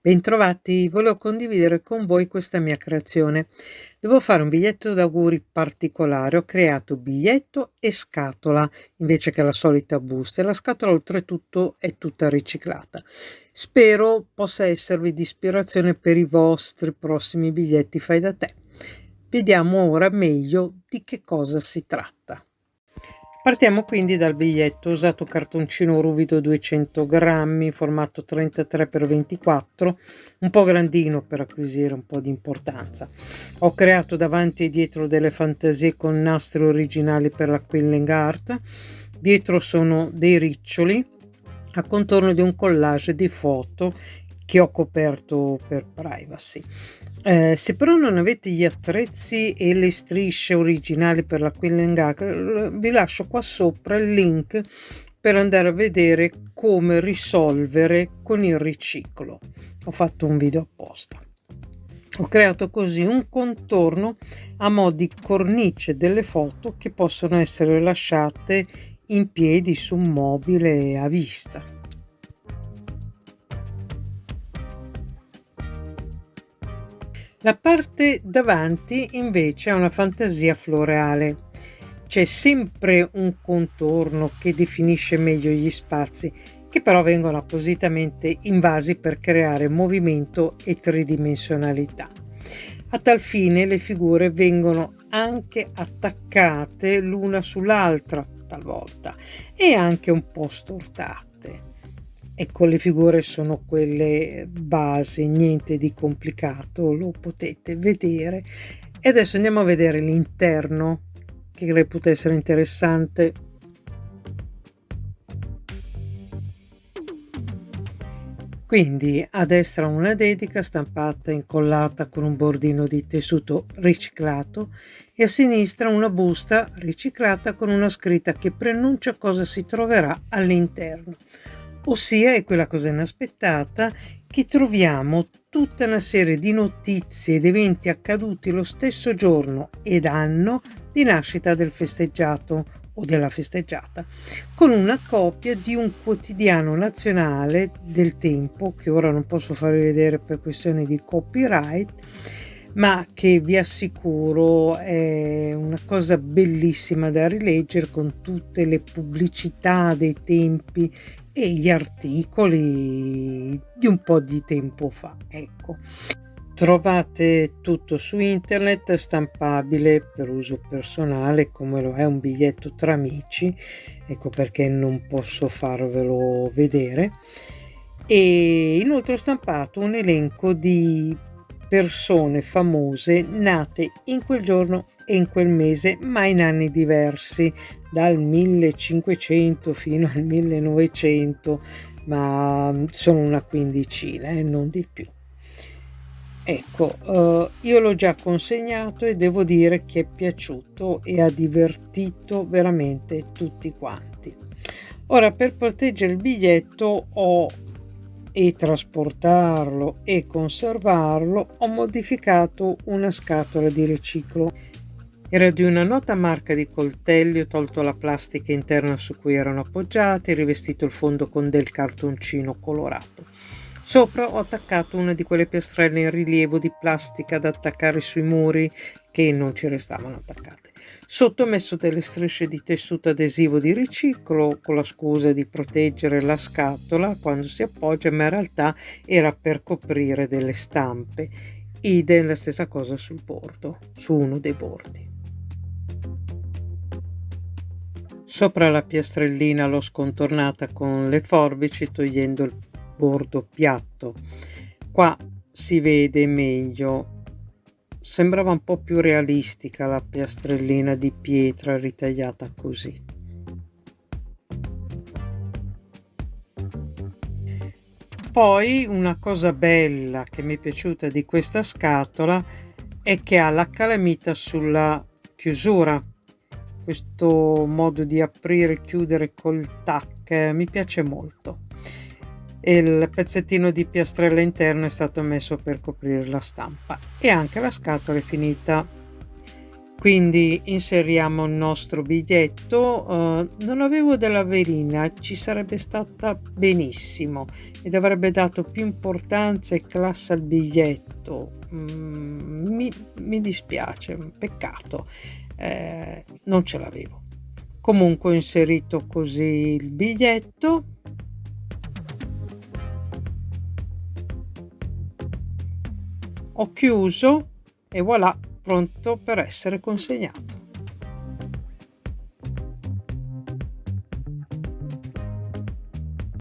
Bentrovati, volevo condividere con voi questa mia creazione. Devo fare un biglietto d'auguri particolare. Ho creato biglietto e scatola invece che la solita busta e la scatola oltretutto è tutta riciclata. Spero possa esservi di ispirazione per i vostri prossimi biglietti fai da te. Vediamo ora meglio di che cosa si tratta. Partiamo quindi dal biglietto. Ho usato cartoncino ruvido 200 grammi, formato 33x24, un po' grandino per acquisire un po' di importanza. Ho creato davanti e dietro delle fantasie con nastri originali per la quilling art. Dietro sono dei riccioli a contorno di un collage di foto che ho coperto per privacy. Se però non avete gli attrezzi e le strisce originali per la quilling art, vi lascio qua sopra il link per andare a vedere come risolvere con il riciclo. Ho fatto un video apposta. Ho creato così un contorno a mo' di cornice delle foto che possono essere lasciate in piedi su un mobile a vista. La parte davanti invece è una fantasia floreale. C'è sempre un contorno che definisce meglio gli spazi, che però vengono appositamente invasi per creare movimento e tridimensionalità. A tal fine le figure vengono anche attaccate l'una sull'altra talvolta e anche un po' stortate. Ecco, le figure sono quelle base, niente di complicato, lo potete vedere. E adesso andiamo a vedere l'interno, che reputo essere interessante. Quindi a destra una dedica stampata e incollata con un bordino di tessuto riciclato e a sinistra una busta riciclata con una scritta che preannuncia cosa si troverà all'interno. Ossia è quella cosa inaspettata che troviamo tutta una serie di notizie ed eventi accaduti lo stesso giorno ed anno di nascita del festeggiato o della festeggiata, con una copia di un quotidiano nazionale del tempo, che ora non posso farvi vedere per questioni di copyright, ma che vi assicuro è una cosa bellissima da rileggere, con tutte le pubblicità dei tempi e gli articoli di un po' di tempo fa. Ecco, trovate tutto su internet, stampabile per uso personale come lo è un biglietto tra amici, ecco perché non posso farvelo vedere. E inoltre ho stampato un elenco di persone famose nate in quel giorno e in quel mese, ma in anni diversi, dal 1500 fino al 1900, ma sono una quindicina e non di più. Ecco, io l'ho già consegnato e devo dire che è piaciuto e ha divertito veramente tutti quanti. Ora, per proteggere il biglietto e trasportarlo e conservarlo, ho modificato una scatola di riciclo. Era di una nota marca di coltelli, ho tolto la plastica interna su cui erano appoggiati, rivestito il fondo con del cartoncino colorato. Sopra ho attaccato una di quelle piastrelle in rilievo di plastica da attaccare sui muri che non ci restavano attaccate. Sotto ho messo delle strisce di tessuto adesivo di riciclo con la scusa di proteggere la scatola quando si appoggia, ma in realtà era per coprire delle stampe. Idem la stessa cosa sul bordo, su uno dei bordi. Sopra la piastrellina l'ho scontornata con le forbici togliendo il bordo piatto. Qua si vede meglio, sembrava un po' più realistica la piastrellina di pietra ritagliata così. Poi una cosa bella che mi è piaciuta di questa scatola è che ha la calamita sulla chiusura. Questo modo di aprire e chiudere col tac mi piace molto. E il pezzettino di piastrella interno è stato messo per coprire la stampa e anche la scatola è finita. Quindi inseriamo il nostro biglietto, non avevo della velina, ci sarebbe stata benissimo ed avrebbe dato più importanza e classe al biglietto. Mi dispiace, un peccato, non ce l'avevo. Comunque ho inserito così il biglietto. Ho chiuso e voilà, pronto per essere consegnato.